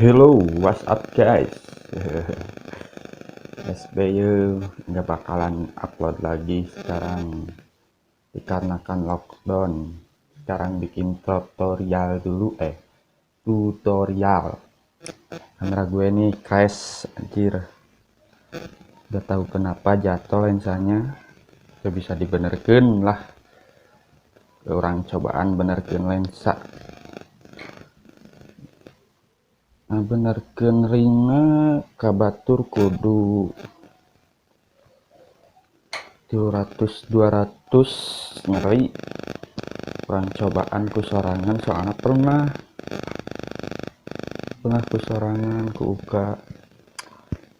Hello, what's up guys? SBY nggak bakalan upload lagi sekarang dikarenakan lockdown. Sekarang bikin tutorial dulu, tutorial. Kamera gue nih crash, anjir. Udah tahu kenapa jatuh lensanya. Gak bisa dibenerkan lah. Orang cobaan benerkan lensa. Nah, benerkan ringnya kabatur kudu 200 ngeri kurang cobaan ku sorangan soalnya pernah ku sorangan ku uka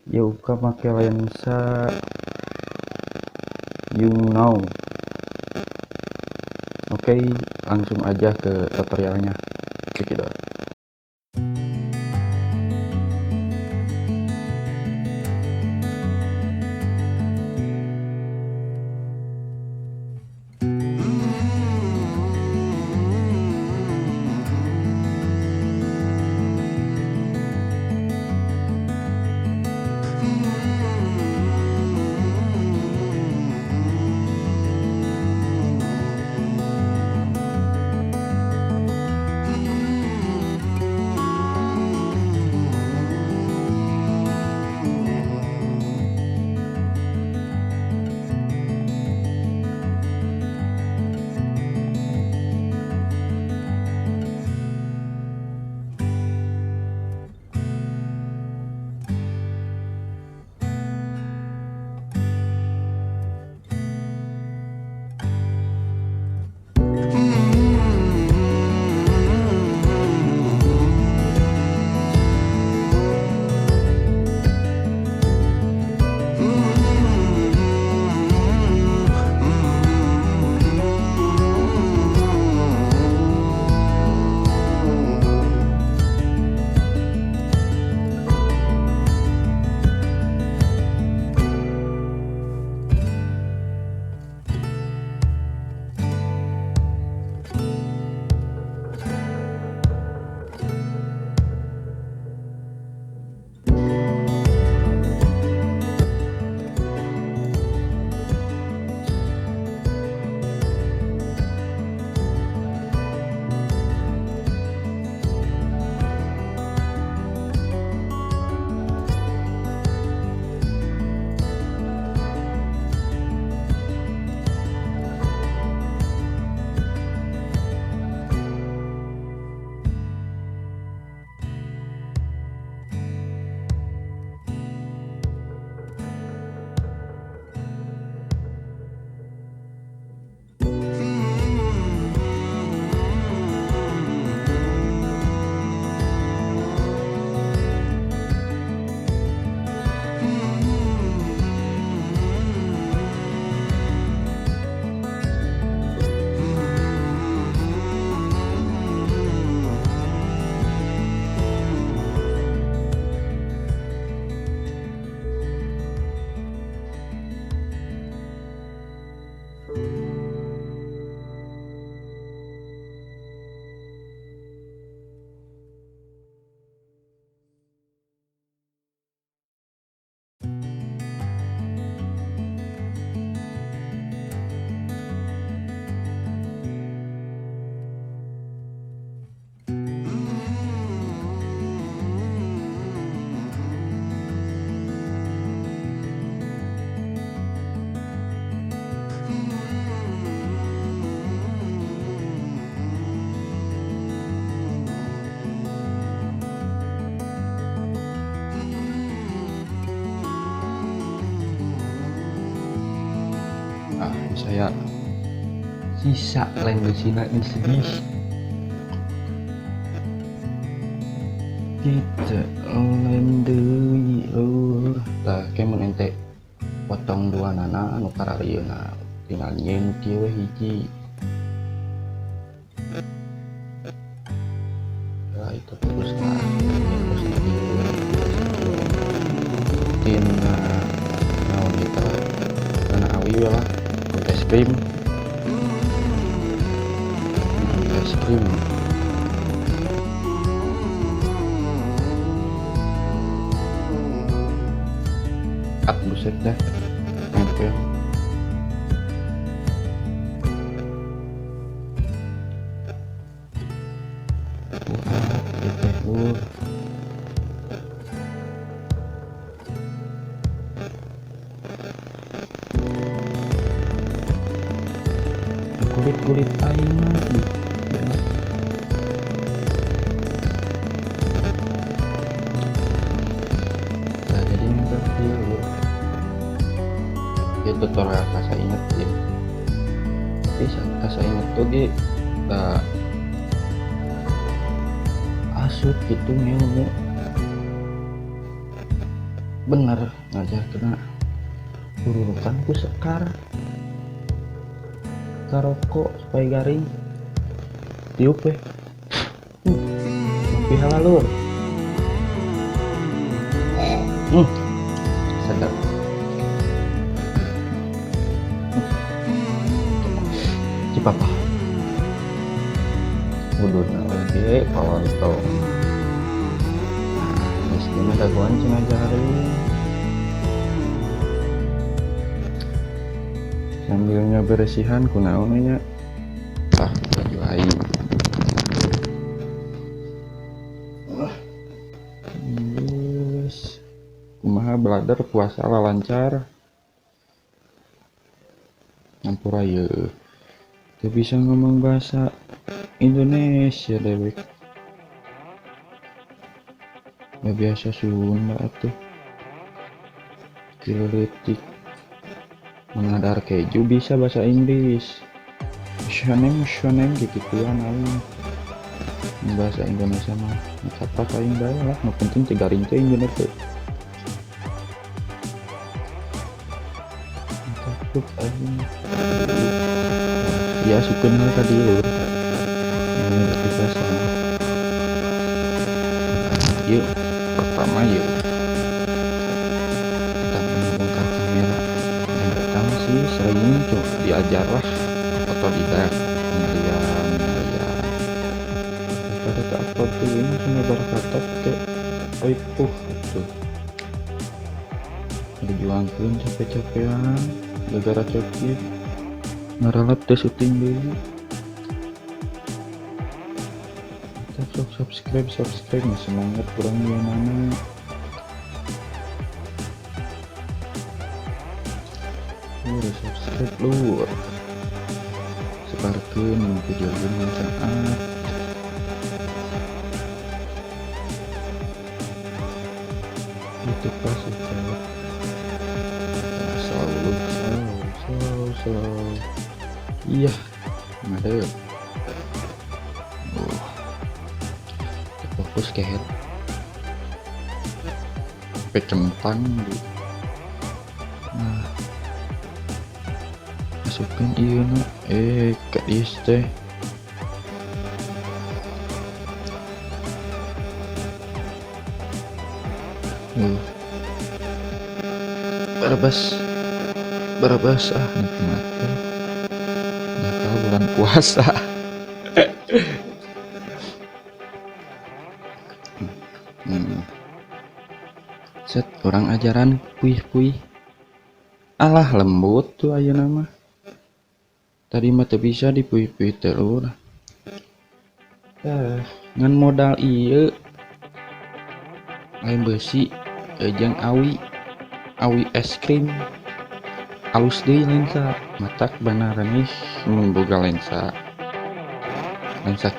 ya uka make lensa you know. Oke, langsung aja ke tutorialnya. Gitu. Saya sisa lain Cina ini sedih kita lain deui tah kemun ente potong dua nana anu kararieuna tinggal nyen kieu hiji ya itu terus lah terus tina naon kita nana awi lah es krim buset dah nempel. Lur. Kulit aing mah nah jadi nempel dulu ya tutorial kasa inget ya bisa kasa inget tuh gitu tak asut gitu ilmu bener ngajar kena urukan ku sekar karoko supaya garing tiup lebih halal sedap cipapa udun lagi pawon to miskin ada guan cina jari sambilnya beresihan kunaonnya baju aing kumaha belajar puasa lancar ngampura ye teu bisa ngomong bahasa Indonesia dewek nggak biasa Sunda atuh kritik mengadar keju bisa bahasa Inggris shonen gitu-gituan aing bahasa Indonesia mah kata paling bae lah nu penting tigaring teh bener teh takut aing ya sukeun tadi lur ini bahasa yuk pertama yuk kita membongkar kamera yang pertama sih sering coba diajar lah otodidak penilaian pada tak upload tuh ini cuma berkata ke iPhone tuh dijuangkan capek-capekan gara-gara capek ngarelap teh syuting dulu kita subscribe nih semangat kurang gimana udah subscribe lur sebarkan video manfaat YouTube pasti selalu iya ada fokus ke head kentang nah masukin iya na ke teh barabas nikmat nakal bulan puasa set orang ajaran puih alah lembut tuh aja nama tadi mah teu bisa dipuih-puih telur ngan modal iya lain besi jeung awi es krim alus deui lensa matak banaran nih memboga lensa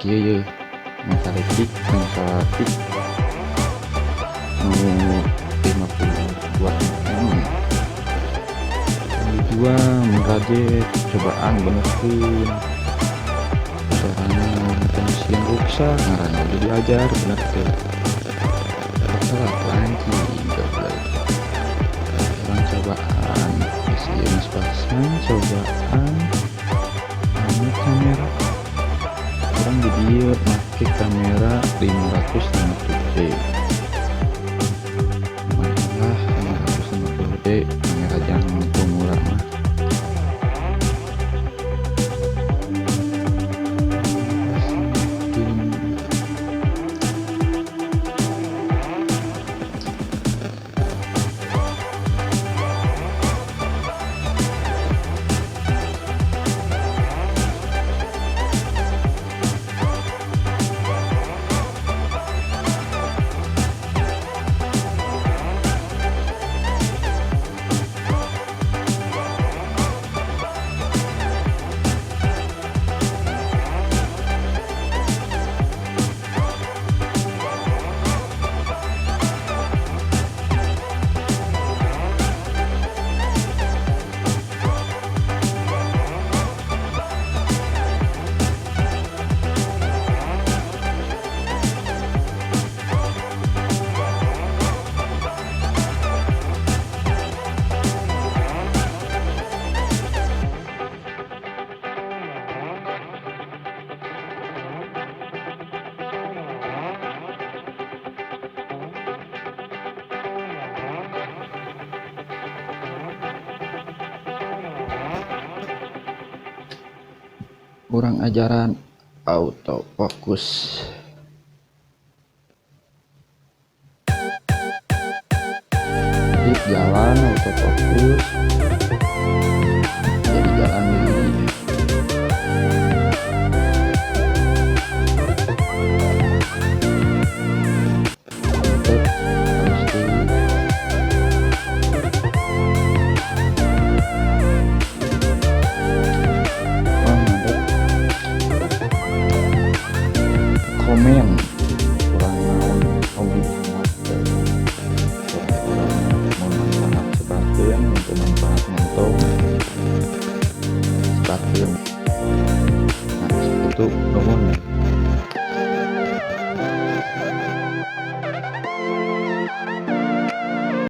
kieu ye lensa letik lensa tik 52 mm dua merajet cobaan benerkeun soalnya tensian ruksa ngaran jadi ajar bener teh salah anjing goblok orang cobaan Mas pasang cobaan kamera orang jadi pakai kamera 550D malah 550D kamera jangan murah mah kurang ajaran autofokus. Di jalan autofokus